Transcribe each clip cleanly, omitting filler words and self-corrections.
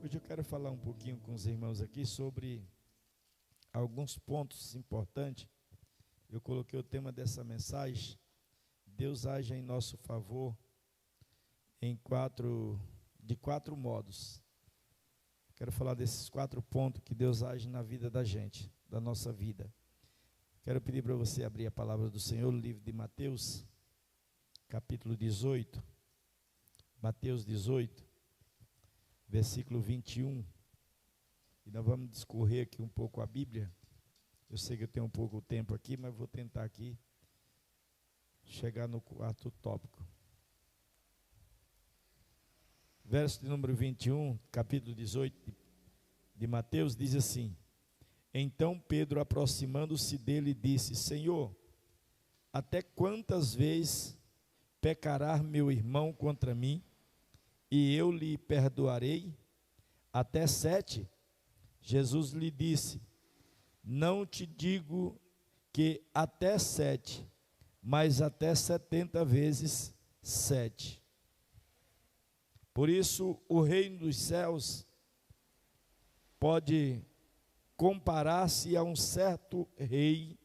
Hoje eu quero falar um pouquinho com os irmãos aqui sobre alguns pontos importantes. Eu coloquei o tema dessa mensagem: Deus age em nosso favor de quatro modos. Quero falar desses 4 pontos que Deus age na vida da gente, da nossa vida. Quero pedir para você abrir a palavra do Senhor no livro de Mateus, capítulo 18. Mateus 18, versículo 21. E nós vamos discorrer aqui um pouco a Bíblia. Eu sei que eu tenho um pouco de tempo aqui, mas vou tentar aqui chegar no quarto tópico. Verso de número 21, capítulo 18 de Mateus, diz assim: Então Pedro, aproximando-se dele, disse: Senhor, até quantas vezes pecará meu irmão contra mim, e eu lhe perdoarei? Até 7? Jesus lhe disse: Não te digo que até 7, mas até 70 vezes 7. Por isso, o reino dos céus pode comparar-se a um certo rei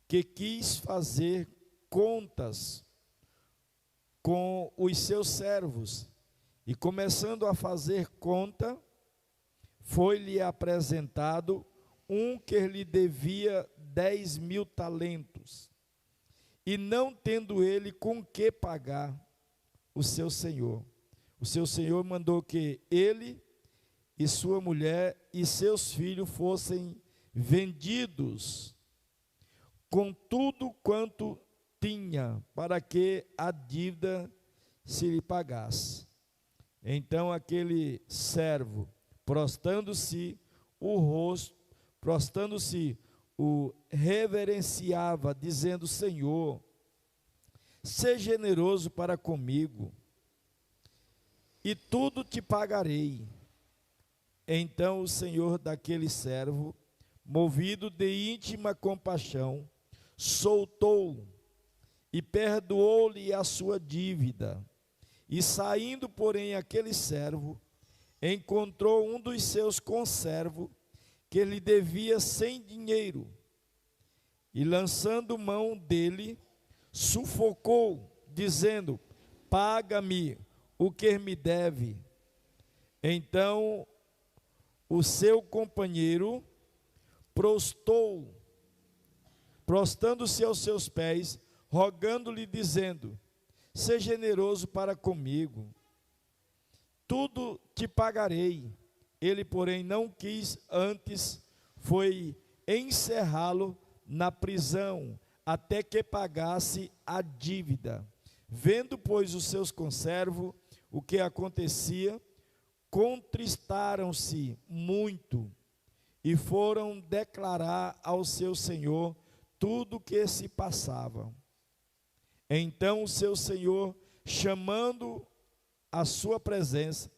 que quis fazer contas com os seus servos, e começando a fazer conta, foi-lhe apresentado um que lhe devia 10.000 talentos, e não tendo ele com que pagar, o seu senhor mandou que ele e sua mulher e seus filhos fossem vendidos com tudo quanto tinha, para que a dívida se lhe pagasse. Então aquele servo, prostrando-se o reverenciava, dizendo: Senhor, seja generoso para comigo, e tudo te pagarei. Então o senhor daquele servo, movido de íntima compaixão, soltou e perdoou-lhe a sua dívida. E saindo, porém, aquele servo encontrou um dos seus conservos que lhe devia 100 dinheiro, e lançando mão dele, sufocou, dizendo: paga-me o que me deve. Então o seu companheiro prostrando-se aos seus pés, rogando-lhe, dizendo: seja generoso para comigo, tudo te pagarei. Ele, porém, não quis, antes foi encerrá-lo na prisão, até que pagasse a dívida. Vendo, pois, os seus conservos o que acontecia, contristaram-se muito e foram declarar ao seu senhor tudo o que se passava. Então o seu senhor, chamando a sua presença,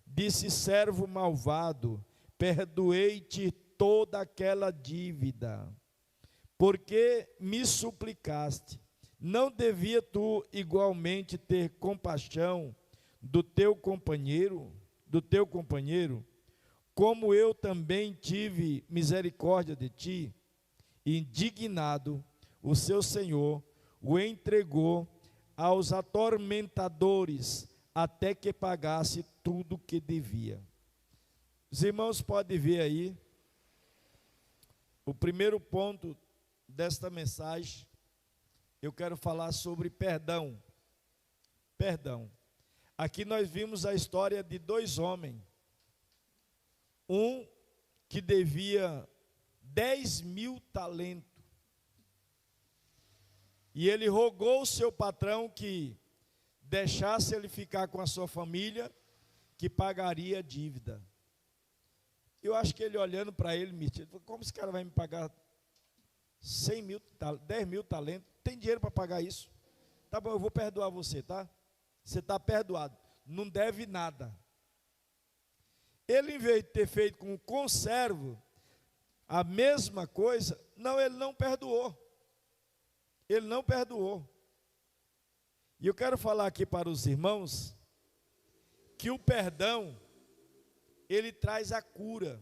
disse: servo malvado, perdoei-te toda aquela dívida, porque me suplicaste. Não devia tu igualmente ter compaixão do teu companheiro, como eu também tive misericórdia de ti? Indignado, o seu senhor o entregou aos atormentadores, até que pagasse tudo o que devia. Os irmãos podem ver aí o primeiro ponto desta mensagem. Eu quero falar sobre perdão. Perdão. Aqui nós vimos a história de 2 homens. Um que devia 10.000 talentos. E ele rogou ao seu patrão que deixasse ele ficar com a sua família, que pagaria a dívida. Eu acho que ele, olhando para ele, me disse: como esse cara vai me pagar 10.000 talentos? Tem dinheiro para pagar isso? Tá bom, eu vou perdoar você, tá? Você está perdoado, não deve nada. Ele, em vez de ter feito com o conservo a mesma coisa, não, ele não perdoou. Ele não perdoou. E eu quero falar aqui para os irmãos que o perdão ele traz a cura.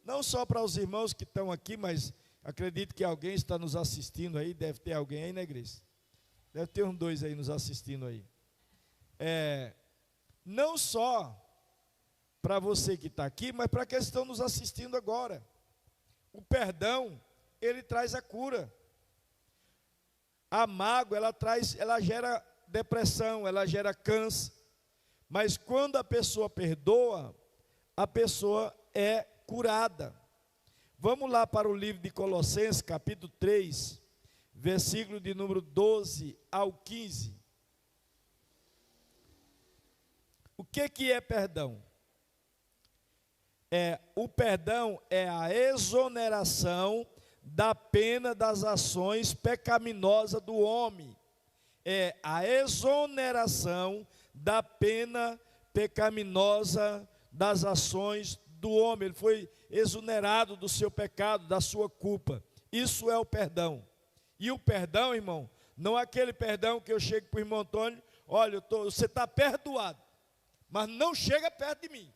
Não só para os irmãos que estão aqui, mas acredito que alguém está nos assistindo aí, deve ter alguém aí na igreja. Deve ter uns 2 aí nos assistindo aí. Não só para você que está aqui, mas para aqueles que estão nos assistindo agora. O perdão, ele traz a cura. A mágoa, ela gera depressão, ela gera câncer. Mas quando a pessoa perdoa, a pessoa é curada. Vamos lá para o livro de Colossenses, capítulo 3, versículo de número 12 ao 15. O que é perdão? O perdão é a exoneração da pena das ações pecaminosas do homem. É a exoneração da pena pecaminosa das ações do homem. Ele foi exonerado do seu pecado, da sua culpa. Isso é o perdão. E o perdão, irmão, não é aquele perdão que eu chego para o irmão Antônio, olha, você está perdoado, mas não chega perto de mim.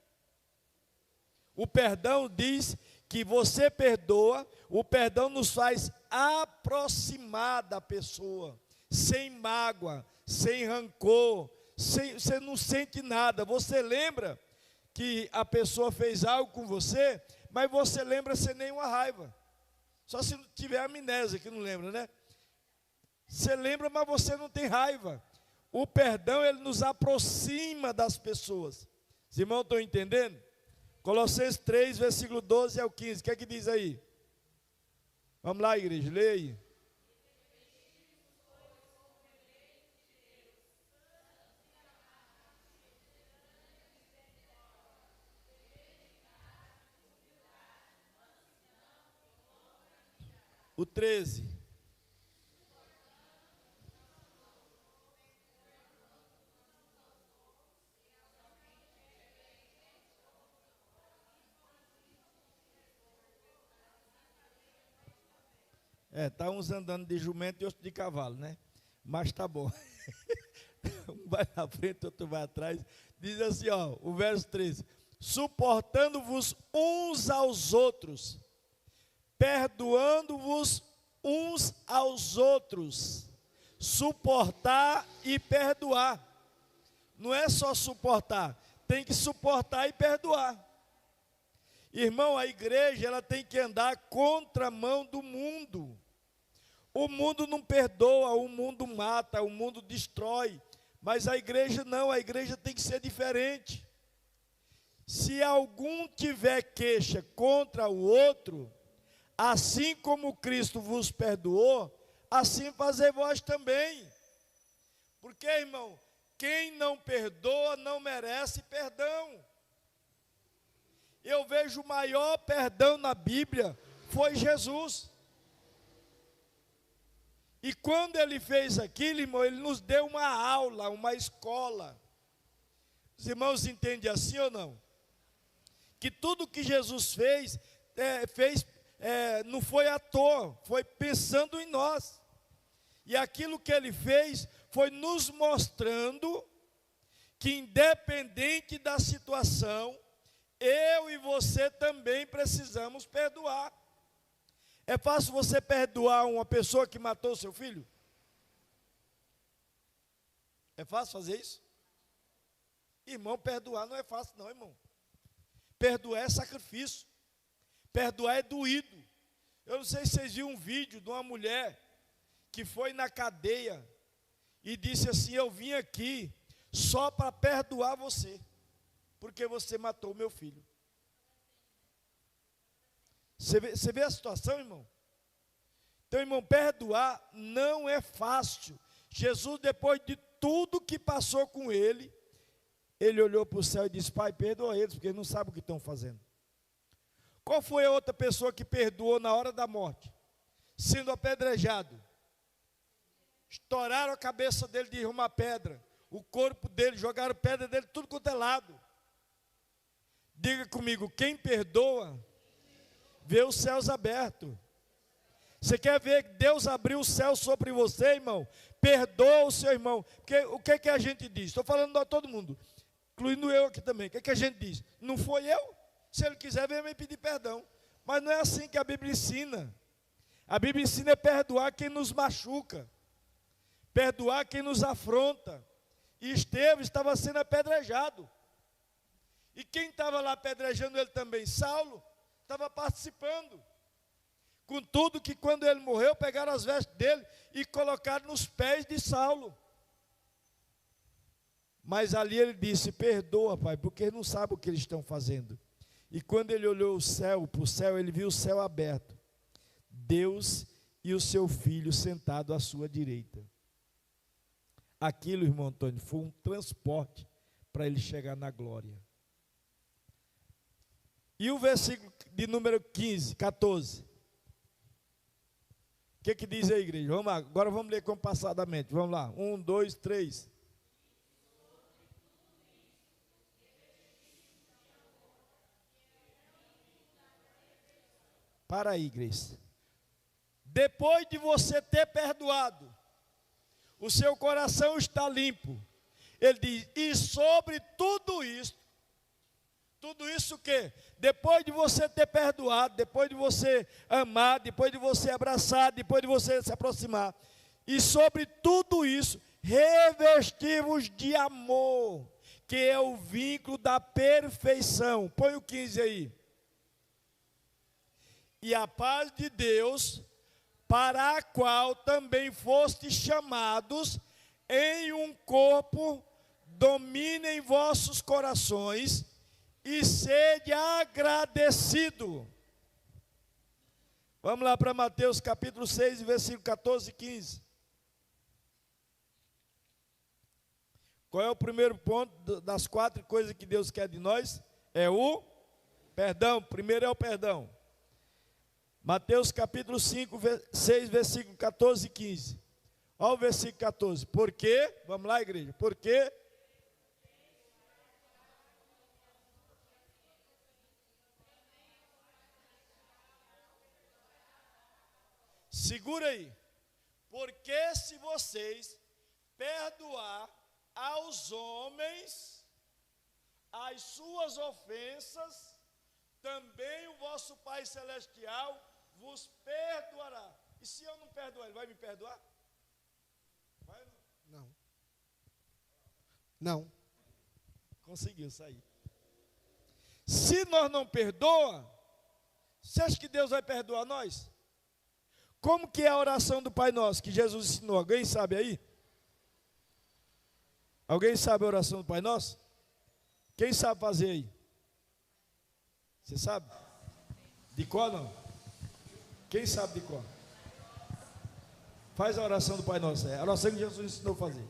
O perdão diz que você perdoa, o perdão nos faz aproximar da pessoa, sem mágoa, sem rancor, você não sente nada. Você lembra que a pessoa fez algo com você, mas você lembra sem nenhuma raiva. Só se tiver amnésia, que não lembra, né? Você lembra, mas você não tem raiva. O perdão, ele nos aproxima das pessoas. Os irmãos estão entendendo? Colossenses 3, versículo 12 ao 15. O que é que diz aí? Vamos lá, igreja, leia aí. O 13. Tá uns andando de jumento e outros de cavalo, né? Mas tá bom. Um vai na frente, outro vai atrás. Diz assim, ó, o verso 13: suportando-vos uns aos outros, perdoando-vos uns aos outros. Suportar e perdoar. Não é só suportar, tem que suportar e perdoar. Irmão, a igreja, ela tem que andar contramão do mundo. O mundo não perdoa, o mundo mata, o mundo destrói. Mas a igreja não, a igreja tem que ser diferente. Se algum tiver queixa contra o outro, assim como Cristo vos perdoou, assim fazei vós também. Porque, irmão, quem não perdoa não merece perdão. Eu vejo o maior perdão na Bíblia foi Jesus. E quando ele fez aquilo, irmão, ele nos deu uma aula, uma escola. Os irmãos entendem assim ou não? Que tudo que Jesus fez, não foi à toa, foi pensando em nós. E aquilo que ele fez foi nos mostrando que, independente da situação, eu e você também precisamos perdoar. É fácil você perdoar uma pessoa que matou seu filho? É fácil fazer isso? Irmão, perdoar não é fácil não, irmão. Perdoar é sacrifício. Perdoar é doído. Eu não sei se vocês viram um vídeo de uma mulher que foi na cadeia e disse assim: eu vim aqui só para perdoar você, porque você matou o meu filho. Você vê a situação, irmão? Então, irmão, perdoar não é fácil. Jesus, depois de tudo que passou com ele, ele olhou para o céu e disse: Pai, perdoa eles, porque eles não sabem o que estão fazendo. Qual foi a outra pessoa que perdoou na hora da morte? Sendo apedrejado. Estouraram a cabeça dele de uma pedra, o corpo dele, jogaram pedra dele, tudo quanto é lado. Diga comigo, quem perdoa, vê os céus abertos. Você quer ver Deus abrir o céu sobre você, irmão? Perdoa o seu irmão. Porque o que a gente diz? Estou falando a todo mundo. incluindo eu aqui também. O que a gente diz? Não foi eu? Se ele quiser, venha me pedir perdão. Mas não é assim que a Bíblia ensina. A Bíblia ensina a perdoar quem nos machuca, perdoar quem nos afronta. E Estevão estava sendo apedrejado. E quem estava lá apedrejando ele também? Saulo estava participando. Contudo que quando ele morreu, pegaram as vestes dele e colocaram nos pés de Saulo. Mas ali ele disse: perdoa, Pai, porque eles não sabem o que eles estão fazendo. E quando ele olhou para o céu, ele viu o céu aberto, Deus e o seu filho sentado à sua direita. Aquilo, irmão Antônio, foi um transporte para ele chegar na glória. E o versículo de número 14. O que diz aí, igreja? Vamos lá, agora vamos ler compassadamente. Vamos lá, 1, 2, 3. Para aí, igreja. Depois de você ter perdoado, o seu coração está limpo. Ele diz: e sobre tudo isso o quê? Depois de você ter perdoado, depois de você amar, depois de você abraçar, depois de você se aproximar, e sobre tudo isso, revestivos de amor, que é o vínculo da perfeição. Põe o 15 aí. E a paz de Deus, para a qual também fostes chamados em um corpo, domine em vossos corações e sede agradecido. Vamos lá para Mateus capítulo 6, versículo 14 e 15. Qual é o primeiro ponto das 4 coisas que Deus quer de nós? É o perdão. Primeiro é o perdão. Mateus capítulo 5, 6, versículo 14 e 15. Olha o versículo 14. Por quê? Vamos lá, igreja. Por quê? Segura aí. Porque se vocês perdoar aos homens as suas ofensas, também o vosso Pai Celestial vos perdoará. E se eu não perdoar, Ele vai me perdoar? Vai? Não. Não. Conseguiu sair. Se nós não perdoa, você acha que Deus vai perdoar nós? Como que é a oração do Pai Nosso que Jesus ensinou? Alguém sabe aí? Alguém sabe a oração do Pai Nosso? Quem sabe fazer aí? Você sabe? De cor não? Quem sabe de cor? Faz a oração do Pai Nosso. É a oração que Jesus ensinou a fazer.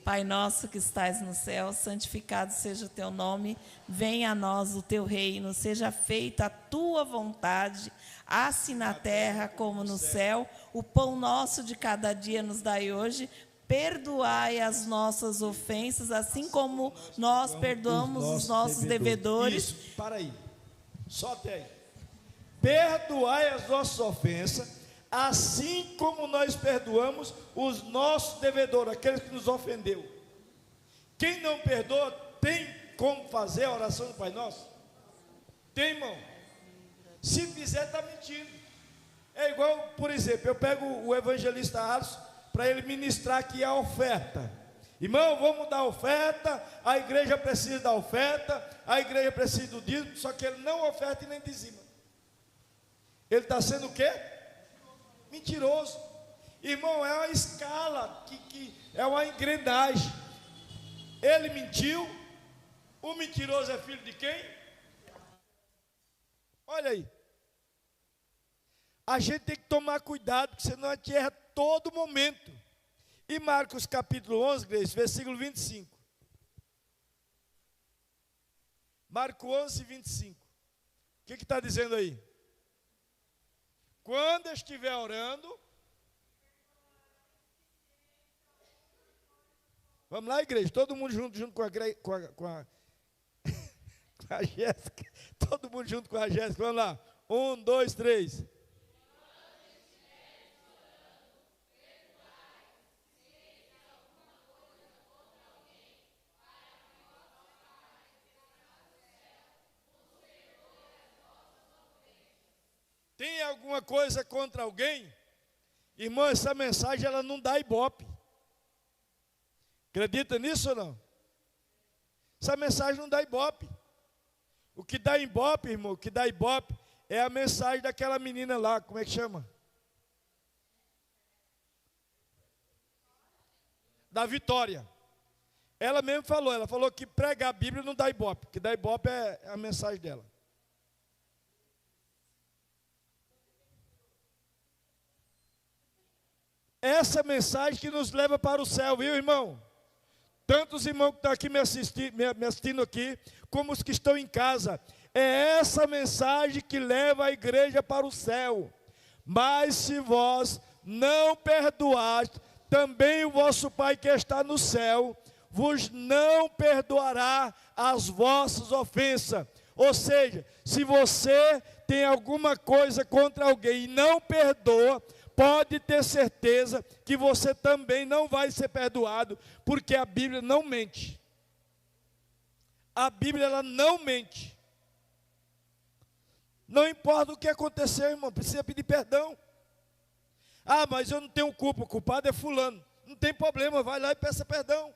Pai nosso que estais no céu, santificado seja o teu nome, venha a nós o teu reino, seja feita a tua vontade, assim na terra como no céu. O pão nosso de cada dia nos dai hoje, perdoai as nossas ofensas, assim como nós perdoamos os nossos devedores. Isso, para aí, só até aí. Perdoai as nossas ofensas, assim como nós perdoamos os nossos devedores, aqueles que nos ofendeu. Quem não perdoa, tem como fazer a oração do Pai Nosso? Tem, irmão? Se fizer, está mentindo. É igual, por exemplo, eu pego o evangelista Alisson para ele ministrar aqui a oferta. Irmão, vamos dar oferta, a igreja precisa da oferta, a igreja precisa do dízimo, só que ele não oferta e nem dizima. Ele está sendo o quê? Mentiroso. Irmão, é uma escala, é uma engrenagem. Ele mentiu. O mentiroso é filho de quem? Olha aí. A gente tem que tomar cuidado, porque senão a gente erra todo momento. E Marcos capítulo 11, versículo 25. Marcos 11, 25. O que está dizendo aí? Quando estiver orando, vamos lá, igreja, todo mundo junto com a Jéssica, todo mundo junto com a Jéssica, vamos lá, 1, 2, 3. alguma coisa contra alguém, irmão, essa mensagem ela não dá ibope. Acredita nisso ou não? Essa mensagem não dá ibope. O que dá ibope, irmão, o que dá ibope é a mensagem daquela menina lá, como é que chama? Da Vitória. Ela mesmo falou, ela falou que pregar a Bíblia não dá ibope, o que dá ibope é a mensagem dela. Essa mensagem que nos leva para o céu, viu, irmão? Tanto os irmãos que estão aqui me assistindo aqui, como os que estão em casa. É essa mensagem que leva a igreja para o céu. Mas se vós não perdoaste, também o vosso Pai que está no céu vos não perdoará as vossas ofensas. Ou seja, se você tem alguma coisa contra alguém e não perdoa, pode ter certeza que você também não vai ser perdoado, porque a Bíblia não mente. A Bíblia, ela não mente. Não importa o que aconteceu, irmão, precisa pedir perdão. Ah, mas eu não tenho culpa, o culpado é fulano. Não tem problema, vai lá e peça perdão.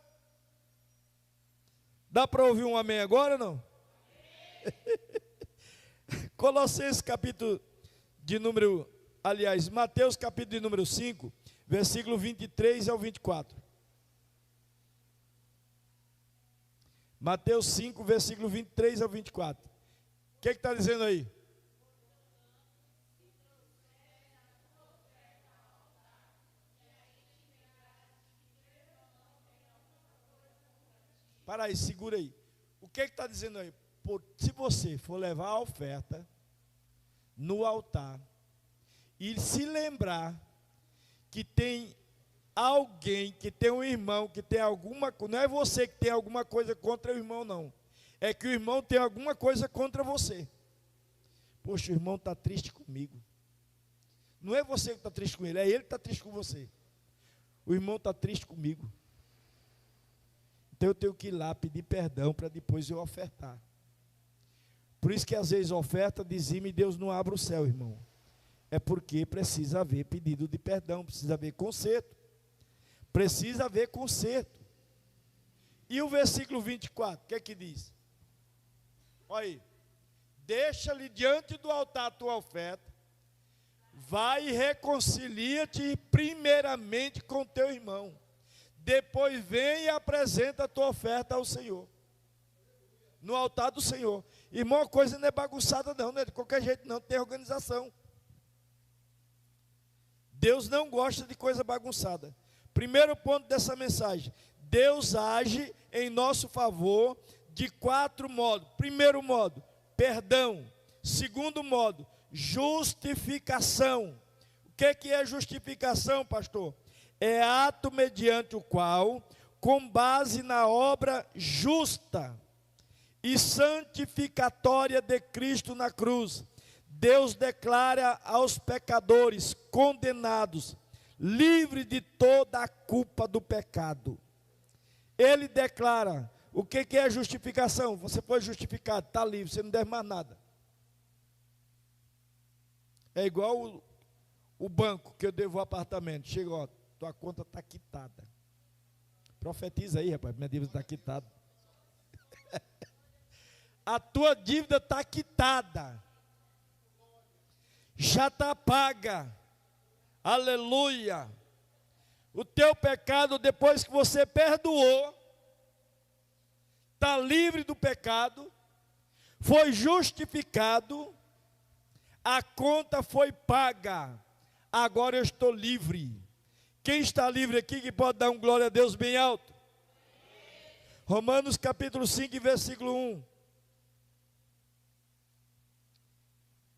Dá para ouvir um amém agora ou não? Colossenses capítulo de número... Aliás, Mateus capítulo de número 5, versículo 23 ao 24. Mateus 5, versículo 23 ao 24. O que está dizendo aí? Para aí, segura aí. O que está dizendo aí? Se você for levar a oferta no altar, e se lembrar que tem alguém, que tem um irmão, que tem alguma coisa, não é você que tem alguma coisa contra o irmão, não. É que o irmão tem alguma coisa contra você. Poxa, o irmão está triste comigo. Não é você que está triste com ele, é ele que está triste com você. O irmão está triste comigo. Então eu tenho que ir lá pedir perdão para depois eu ofertar. Por isso que às vezes oferta, dizima e Deus não abre o céu, irmão. É porque precisa haver pedido de perdão, precisa haver conserto. Precisa haver conserto. E o versículo 24, o que é que diz? Olha aí. Deixa-lhe diante do altar a tua oferta, vai e reconcilia-te primeiramente com teu irmão. Depois vem e apresenta a tua oferta ao Senhor. No altar do Senhor. Irmão, a coisa não é bagunçada não é de qualquer jeito não, tem organização. Deus não gosta de coisa bagunçada. Primeiro ponto dessa mensagem: Deus age em nosso favor de 4 modos. Primeiro modo, perdão. Segundo modo, justificação. O que é justificação, pastor? É ato mediante o qual, com base na obra justa e santificatória de Cristo na cruz, Deus declara aos pecadores condenados, livre de toda a culpa do pecado. Ele declara, o que é justificação? Você foi justificado, está livre, você não deve mais nada. É igual o banco que eu devo o apartamento. Chega, ó, tua conta está quitada. Profetiza aí, rapaz, minha dívida está quitada. A tua dívida está quitada. Já está paga. Aleluia. O teu pecado, depois que você perdoou, está livre do pecado, foi justificado, a conta foi paga, agora eu estou livre. Quem está livre aqui que pode dar um glória a Deus bem alto? Romanos capítulo 5, versículo 1.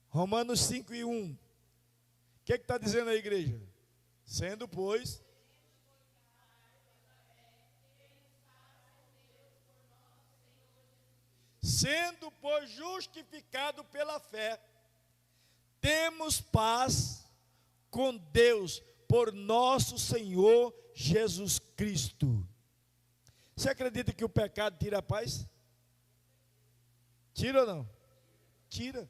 Romanos 5 e 1. O que está dizendo a igreja? Sendo, pois, justificado pela fé, temos paz com Deus por nosso Senhor Jesus Cristo. Você acredita que o pecado tira a paz? Tira ou não? Tira.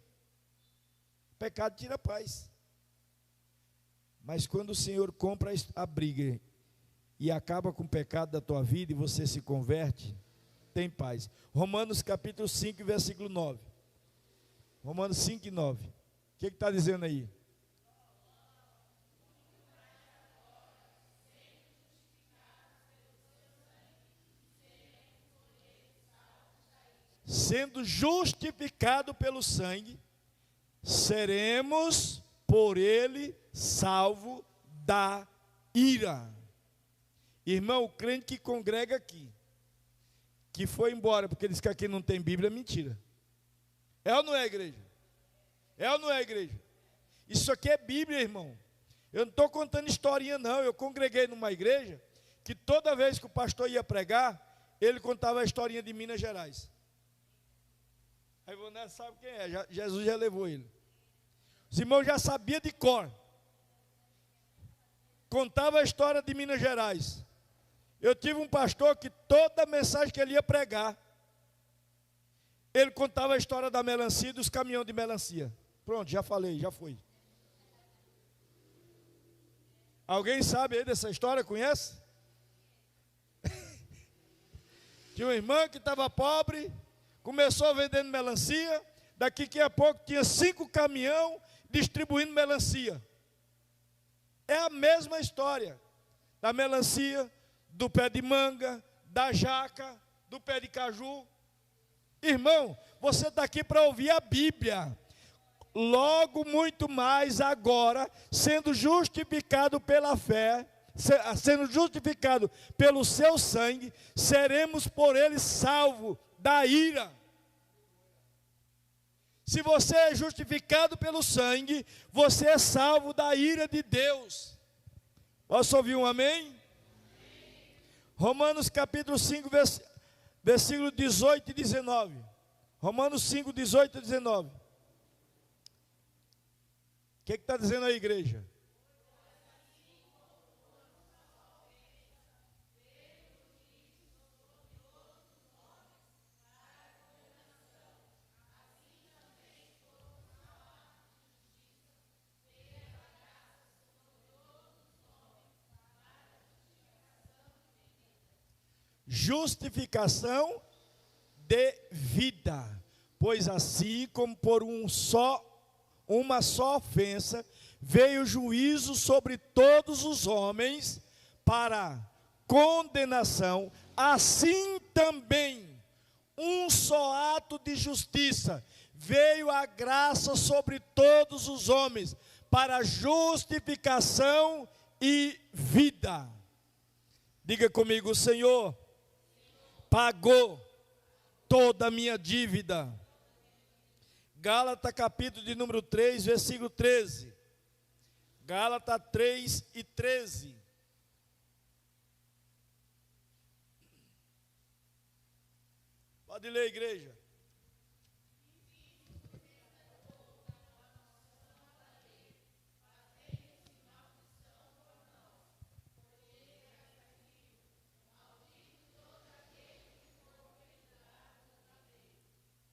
O pecado tira a paz. Mas quando o Senhor compra a briga e acaba com o pecado da tua vida e você se converte, tem paz. Romanos capítulo 5, versículo 9. Romanos 5 e 9. O que está dizendo aí? Sendo justificado pelo sangue, seremos por ele salvo da ira. Irmão, o crente que congrega aqui, que foi embora porque diz que aqui não tem Bíblia, é mentira. É ou não é, igreja? É ou não é, igreja? Isso aqui é Bíblia, irmão. Eu não estou contando historinha, não. Eu congreguei numa igreja que toda vez que o pastor ia pregar, ele contava a historinha de Minas Gerais. Aí você sabe quem é, Jesus já levou ele. Os irmãos já sabiam de cor. Contava a história de Minas Gerais. Eu tive um pastor que toda mensagem que ele ia pregar, ele contava a história da melancia e dos caminhões de melancia. Pronto, já falei, já foi. Alguém sabe aí dessa história, conhece? Tinha uma irmã que estava pobre, começou vendendo melancia, daqui a pouco tinha 5 caminhões distribuindo melancia. É a mesma história da melancia, do pé de manga, da jaca, do pé de caju. Irmão, você está aqui para ouvir a Bíblia. Logo, muito mais agora, sendo justificado pela fé, sendo justificado pelo seu sangue, seremos por ele salvos da ira. Se você é justificado pelo sangue, você é salvo da ira de Deus. Posso ouvir um amém? Romanos capítulo 5, versículo 18 e 19. Romanos 5, 18 e 19. O que está dizendo aí, igreja? Justificação de vida, pois assim como por uma só ofensa veio o juízo sobre todos os homens para condenação, assim também um só ato de justiça veio a graça sobre todos os homens para justificação e vida. Diga comigo: o Senhor pagou toda a minha dívida. Gálatas capítulo de número 3, versículo 13. Gálatas 3 e 13. Pode ler, igreja.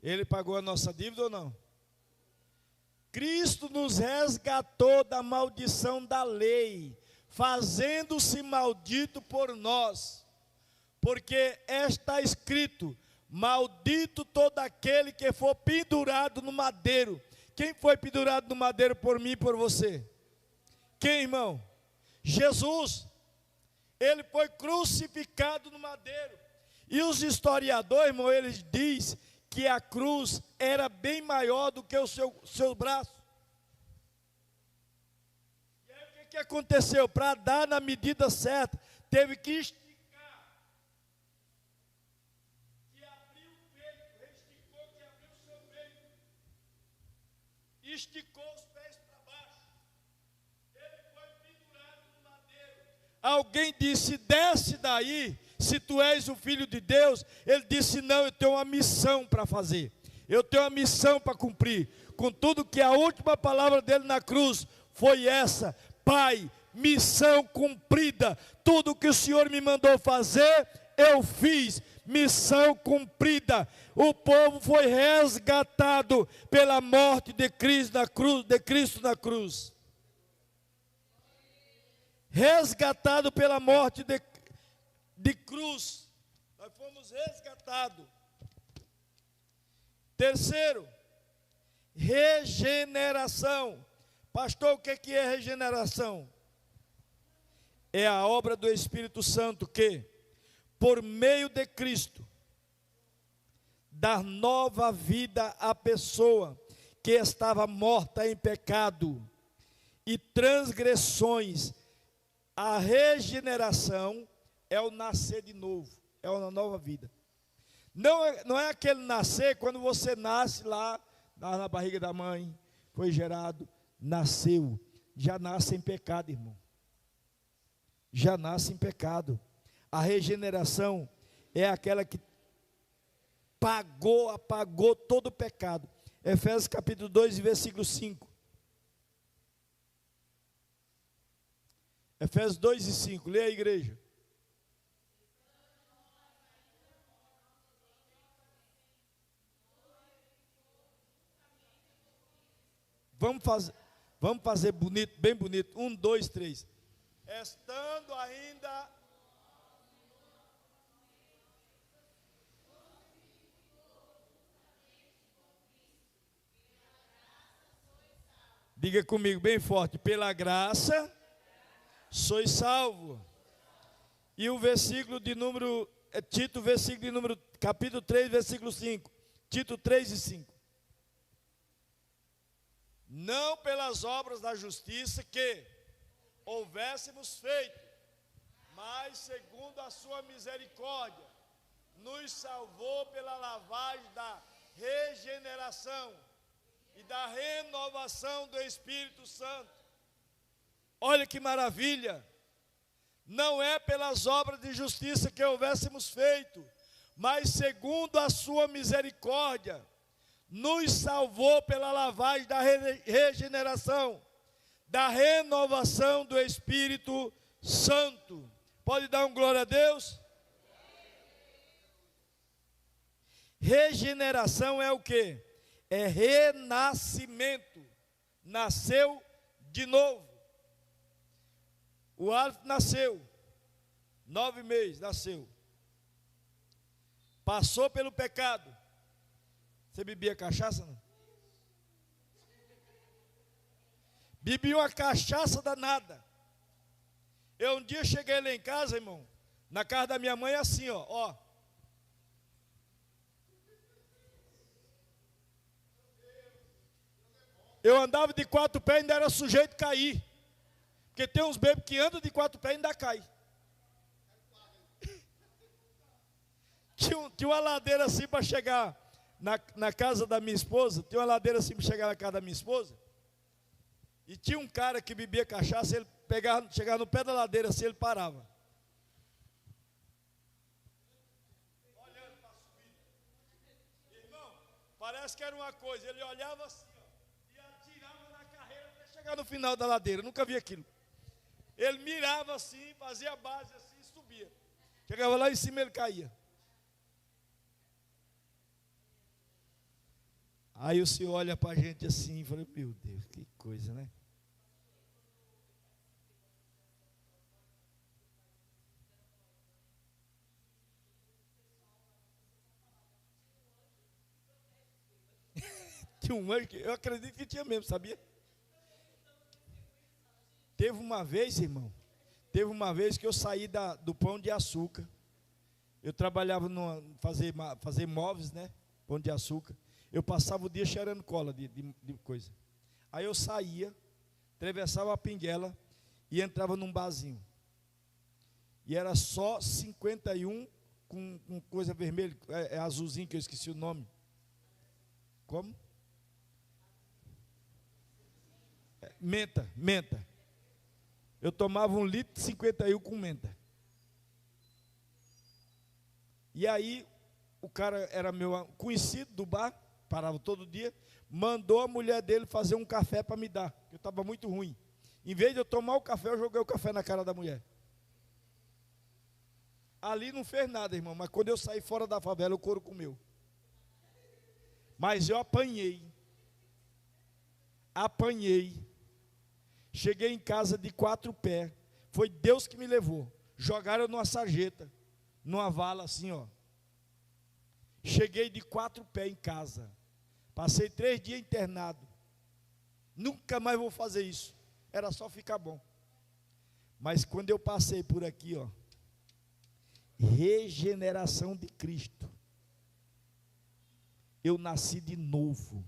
Ele pagou a nossa dívida ou não? Cristo nos resgatou da maldição da lei, fazendo-se maldito por nós, porque está escrito: maldito todo aquele que for pendurado no madeiro. Quem foi pendurado no madeiro por mim e por você? Quem, irmão? Jesus. Ele foi crucificado no madeiro. E os historiadores, irmão, eles dizem que a cruz era bem maior do que o seu braço. E aí o que aconteceu? Para dar na medida certa, teve que esticar, que abriu o peito, esticou, que abriu o seu peito, esticou os pés para baixo, ele foi pendurado no madeiro. Alguém disse: desce daí, se tu és o Filho de Deus. Ele disse: não, eu tenho uma missão para fazer, eu tenho uma missão para cumprir. Contudo que a última palavra dele na cruz foi essa: Pai, missão cumprida, tudo que o Senhor me mandou fazer, eu fiz, missão cumprida. O povo foi resgatado pela morte de Cristo na cruz, resgatado pela morte de cruz. Nós fomos resgatados. Terceiro, regeneração. Pastor, o que é regeneração? É a obra do Espírito Santo que, por meio de Cristo, dá nova vida à pessoa que estava morta em pecado e transgressões. A regeneração é o nascer de novo, é uma nova vida. Não é aquele nascer quando você nasce lá na barriga da mãe, foi gerado, nasceu, já nasce em pecado, irmão. Já nasce em pecado. A regeneração é aquela que apagou todo o pecado. Efésios capítulo 2, versículo 5. Efésios 2 e 5, lê a igreja. Vamos fazer bonito, bem bonito. 1, 2, 3. Estando ainda... Diga comigo bem forte. Pela graça, sois salvo. E o versículo de número... Tito, versículo de número... Capítulo 3, versículo 5. Tito 3 e 5. Não pelas obras da justiça que houvéssemos feito, mas segundo a sua misericórdia, nos salvou pela lavagem da regeneração e da renovação do Espírito Santo. Olha que maravilha! Não é pelas obras de justiça que houvéssemos feito, mas segundo a sua misericórdia, nos salvou pela lavagem da regeneração, da renovação do Espírito Santo. Pode dar um glória a Deus? Regeneração é o quê? É renascimento. Nasceu de novo. O Alf nasceu, 9 meses, nasceu. Passou pelo pecado. Você bebia cachaça, não? Bebi uma cachaça danada. Eu um dia cheguei lá em casa, irmão, na casa da minha mãe, assim, ó. Eu andava de 4 pés e ainda era sujeito a cair. Porque tem uns bebês que andam de 4 pés e ainda cai. Tinha uma ladeira assim para chegar na casa da minha esposa. Tinha uma ladeira assim para chegar na casa da minha esposa. E tinha um cara que bebia cachaça, ele chegava no pé da ladeira assim, ele parava. Olhando para subir. Irmão, parece que era uma coisa, ele olhava assim, ó, e atirava na carreira até chegar no final da ladeira. Eu nunca vi aquilo. Ele mirava assim, fazia a base assim e subia. Chegava lá em cima, ele caía. Aí o senhor olha para a gente assim e fala, meu Deus, que coisa, né? Tinha um anjo, eu acredito que tinha mesmo, sabia? Teve uma vez, irmão, que eu saí do Pão de Açúcar. Eu trabalhava fazer móveis, né? Pão de Açúcar. Eu passava o dia cheirando cola de coisa. Aí eu saía, atravessava a Pinguela e entrava num barzinho. E era só 51 com coisa vermelha, é azulzinho que eu esqueci o nome. Como? Menta. Eu tomava 1 litro de 51 com menta. E aí, o cara era meu conhecido do bar, parava todo dia, mandou a mulher dele fazer um café para me dar, que eu estava muito ruim. Em vez de eu tomar o café, eu joguei o café na cara da mulher. Ali não fez nada, irmão, mas quando eu saí fora da favela, o couro comeu. Mas eu apanhei. Cheguei em casa de 4 pés, Foi Deus que me levou. Jogaram numa sarjeta, numa vala assim, ó. Cheguei de 4 pés em casa. Passei 3 dias internado. Nunca mais vou fazer isso. Era só ficar bom. Mas quando eu passei por aqui, ó, regeneração de Cristo, eu nasci de novo.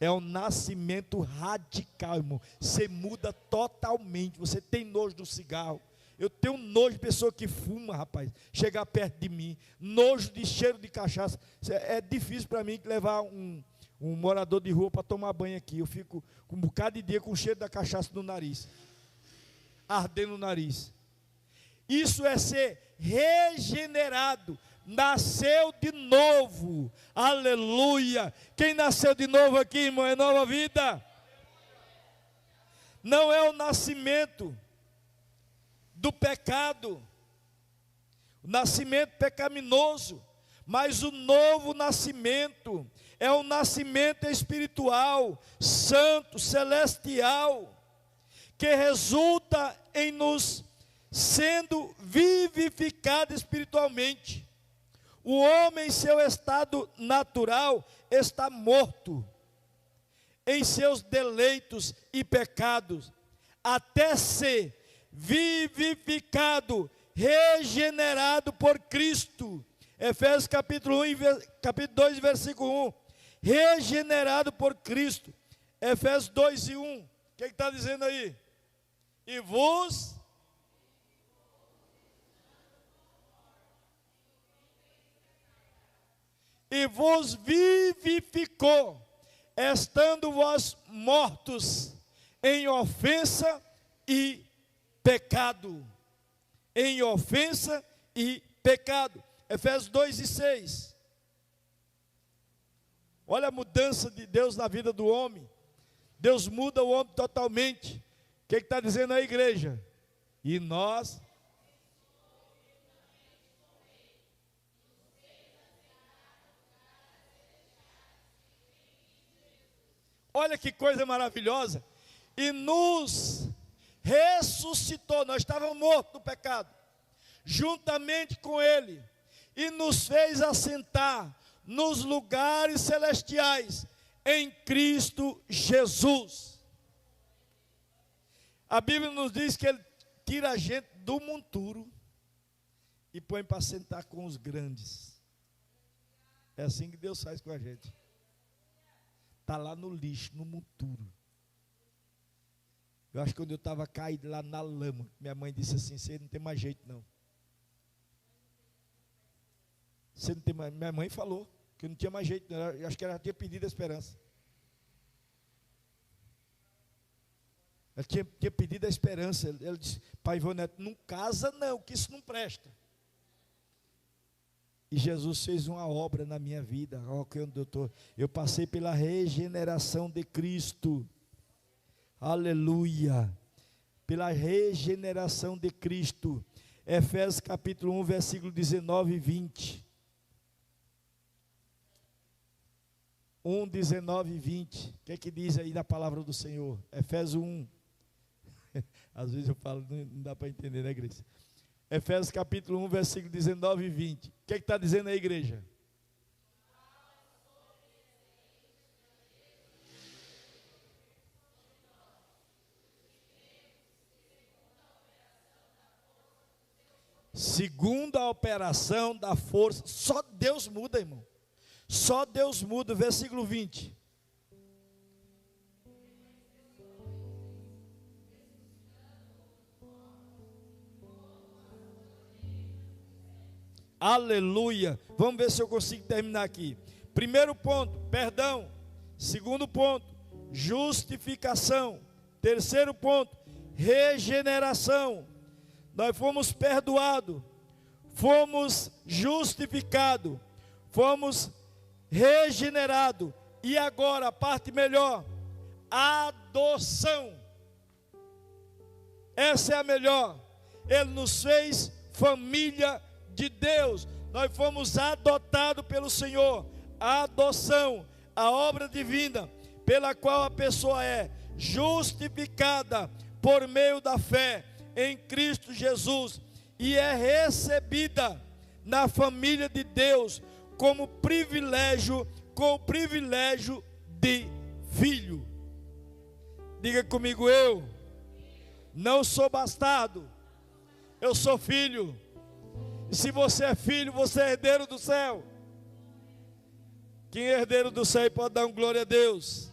É um nascimento radical, irmão. Você muda totalmente. Você tem nojo do cigarro. Eu tenho nojo de pessoa que fuma, rapaz, chegar perto de mim. Nojo de cheiro de cachaça. É difícil para mim levar um morador de rua para tomar banho aqui. Eu fico com um bocado de dia com o cheiro da cachaça no nariz, ardendo no nariz. Isso é ser regenerado. Nasceu de novo. Aleluia. Quem nasceu de novo aqui, irmão, é nova vida. Não é o nascimento do pecado, o nascimento pecaminoso, mas o novo nascimento é um nascimento espiritual, santo, celestial, que resulta em nos sendo vivificado espiritualmente. O homem em seu estado natural está morto em seus deleitos e pecados, até ser vivificado, regenerado por Cristo. Efésios capítulo 2, versículo 1. Regenerado por Cristo. Efésios 2 e 1. O que está dizendo aí? E vos vivificou, estando vós mortos em ofensa e pecado. Em ofensa e pecado. Efésios 2 e 6. Olha a mudança de Deus na vida do homem. Deus muda o homem totalmente. O que está dizendo a igreja? E nós... Olha que coisa maravilhosa. E nos ressuscitou. Nós estávamos mortos no pecado, juntamente com Ele, e nos fez assentar nos lugares celestiais em Cristo Jesus. A Bíblia nos diz que Ele tira a gente do monturo e põe para sentar com os grandes. É assim que Deus faz com a gente. Está lá no lixo, no monturo. Eu acho que quando eu estava caído lá na lama, minha mãe disse assim: você não tem mais jeito não. Você não tem mais... Minha mãe falou que eu não tinha mais jeito não. Eu acho que ela tinha perdido a esperança. Ela tinha pedido a esperança. Ela disse: pai Ivan Neto, não casa não, que isso não presta. E Jesus fez uma obra na minha vida. Eu passei pela regeneração de Cristo. Aleluia. Pela regeneração de Cristo. Efésios capítulo 1, versículo 19 e 20. 1, 19 e 20. O que é que diz aí na palavra do Senhor? Efésios 1. Às vezes eu falo, não dá para entender, né, igreja? Efésios capítulo 1, versículo 19 e 20. O que é que está dizendo a igreja? Segundo a operação da força. Só Deus muda, irmão. Só Deus muda. Versículo 20. Aleluia. Vamos ver se eu consigo terminar aqui. Primeiro ponto, perdão. Segundo ponto, justificação. Terceiro ponto, regeneração. Nós fomos perdoados, fomos justificados, fomos regenerados. E agora, a parte melhor, adoção. Essa é a melhor. Ele nos fez família de Deus. Nós fomos adotados pelo Senhor. A adoção, a obra divina, pela qual a pessoa é justificada por meio da fé em Cristo Jesus e é recebida na família de Deus como privilégio, com o privilégio de filho. Diga comigo: eu não sou bastardo, eu sou filho. E se você é filho, você é herdeiro do céu. Quem é herdeiro do céu pode dar um glória a Deus.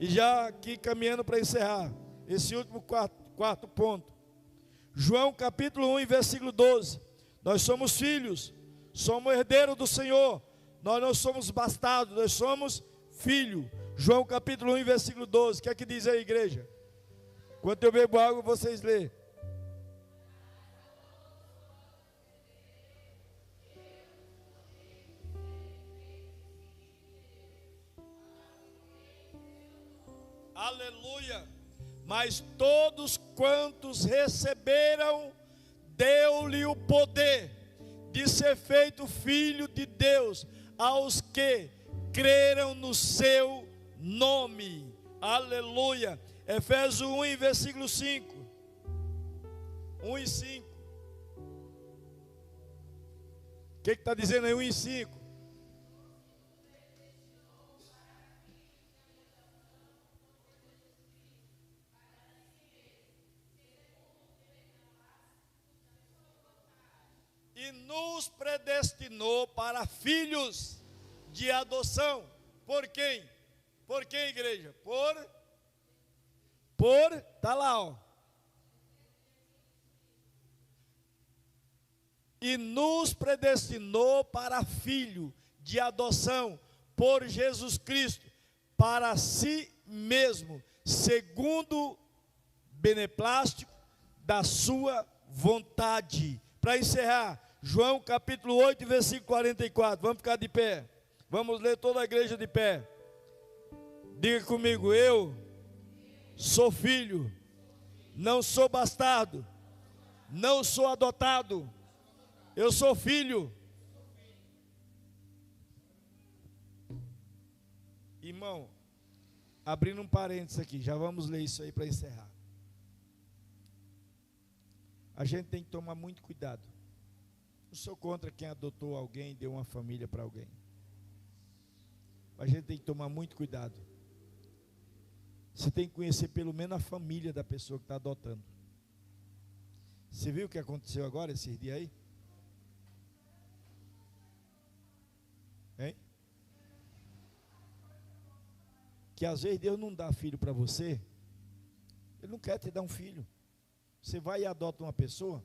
E já aqui caminhando para encerrar esse último quarto ponto, João capítulo 1 e versículo 12. Nós somos filhos, somos herdeiros do Senhor. Nós não somos bastardos, nós somos filhos. João capítulo 1 e versículo 12. O que é que diz aí, igreja? Enquanto eu bebo água, vocês lêem. Aleluia. Mas todos quantos receberam, deu-lhe o poder de ser feito filho de Deus, aos que creram no seu nome. Aleluia. Efésios 1 e versículo 5. 1 e 5. O que está dizendo aí 1 e 5? E nos predestinou para filhos de adoção. Por quem? Por quem, igreja? Está lá, ó. E nos predestinou para filho de adoção por Jesus Cristo, para si mesmo, segundo beneplácito da sua vontade. Para encerrar, João capítulo 8, versículo 44. Vamos ficar de pé. Vamos ler toda a igreja de pé. Diga comigo: eu sou filho, não sou bastardo, não sou adotado, eu sou filho. Irmão, abrindo um parênteses aqui, já vamos ler isso aí para encerrar. A gente tem que tomar muito cuidado. Não sou contra quem adotou alguém, deu uma família para alguém. A gente tem que tomar muito cuidado. Você tem que conhecer pelo menos a família da pessoa que está adotando. Você viu o que aconteceu agora, esses dias aí? Hein? Que às vezes Deus não dá filho para você. Ele não quer te dar um filho. Você vai e adota uma pessoa,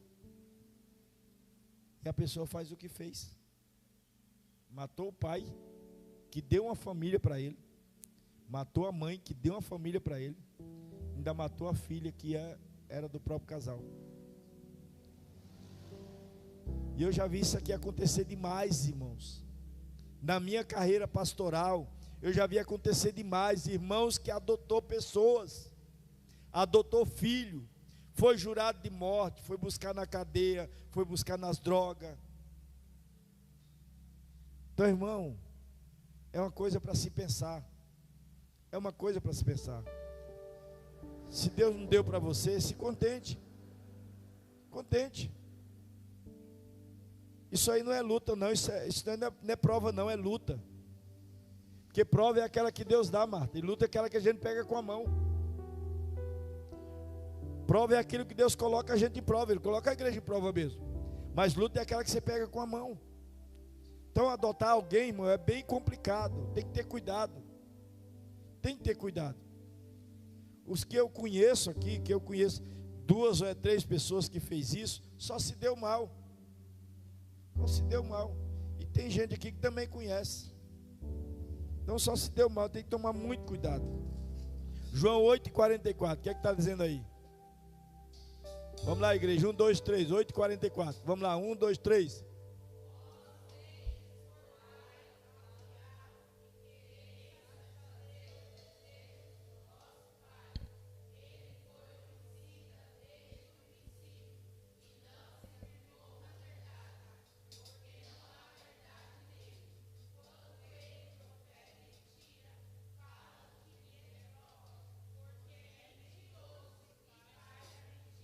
e a pessoa faz o que fez. Matou o pai, que deu uma família para ele. Matou a mãe, que deu uma família para ele. Ainda matou a filha, que era do próprio casal. E eu já vi isso aqui acontecer demais, irmãos. Na minha carreira pastoral, eu já vi acontecer demais. Irmãos que adotou pessoas, adotou filho, foi jurado de morte, foi buscar na cadeia, foi buscar nas drogas. Então, irmão, é uma coisa para se pensar. É uma coisa para se pensar. Se Deus não deu para você, se contente. Contente. Isso aí não é luta, não. Isso não é prova, não. É luta. Porque prova é aquela que Deus dá, Marta. E luta é aquela que a gente pega com a mão. Prova é aquilo que Deus coloca a gente em prova. Ele coloca a igreja em prova mesmo. Mas luta é aquela que você pega com a mão. Então adotar alguém, irmão, é bem complicado. Tem que ter cuidado. Tem que ter cuidado. Os que eu conheço aqui, que eu conheço 2 ou 3 pessoas que fez isso, só se deu mal. Só se deu mal. E tem gente aqui que também conhece. Então só se deu mal, tem que tomar muito cuidado. João 8,44, o que é que está dizendo aí? Vamos lá, igreja, 1, 2, 3, 8,44. Vamos lá, 1, 2, 3.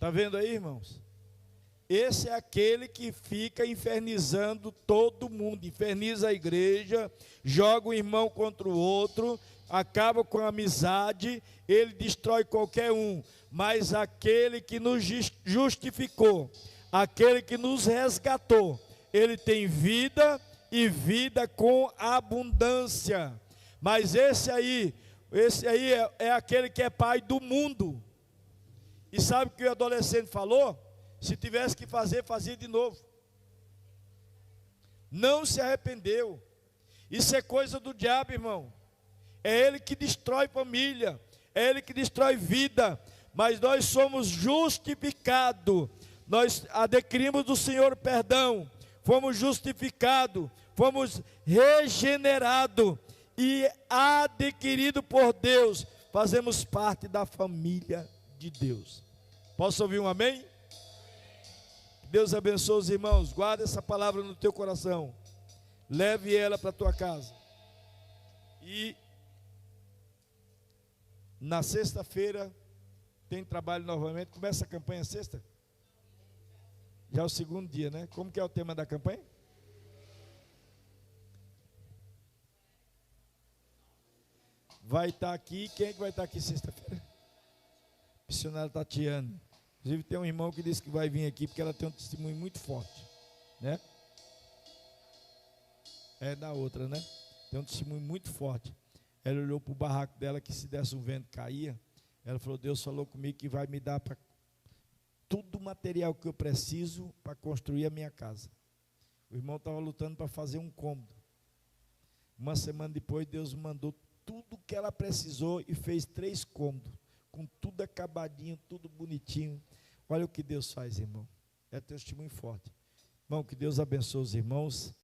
Está vendo aí, irmãos? Esse é aquele que fica infernizando todo mundo, inferniza a igreja, joga um irmão contra o outro, acaba com a amizade, ele destrói qualquer um. Mas aquele que nos justificou, aquele que nos resgatou, ele tem vida e vida com abundância. Mas esse aí é aquele que é pai do mundo. E sabe o que o adolescente falou? Se tivesse que fazer, fazia de novo. Não se arrependeu. Isso é coisa do diabo, irmão. É ele que destrói família, é ele que destrói vida. Mas nós somos justificados. Nós adquirimos do Senhor perdão. Fomos justificados, fomos regenerados e adquiridos por Deus. Fazemos parte da família de Deus. Posso ouvir um amém? Deus abençoe os irmãos. Guarda essa palavra no teu coração. Leve ela para a tua casa. E na sexta-feira tem trabalho novamente. Começa a campanha sexta? Já é o segundo dia, né? Como que é o tema da campanha? Vai estar aqui. Quem é que vai estar aqui sexta-feira? Missionária Tatiana. Inclusive tem um irmão que disse que vai vir aqui porque ela tem um testemunho muito forte, né? É da outra, né? Tem um testemunho muito forte. Ela olhou para o barraco dela que se desse um vento caía. Ela falou: Deus falou comigo que vai me dar para tudo o material que eu preciso para construir a minha casa. O irmão estava lutando para fazer um cômodo. Uma semana depois Deus mandou tudo que ela precisou e fez 3 cômodos, com tudo acabadinho, tudo bonitinho. Olha o que Deus faz, irmão. É testemunho forte. Irmão, que Deus abençoe os irmãos.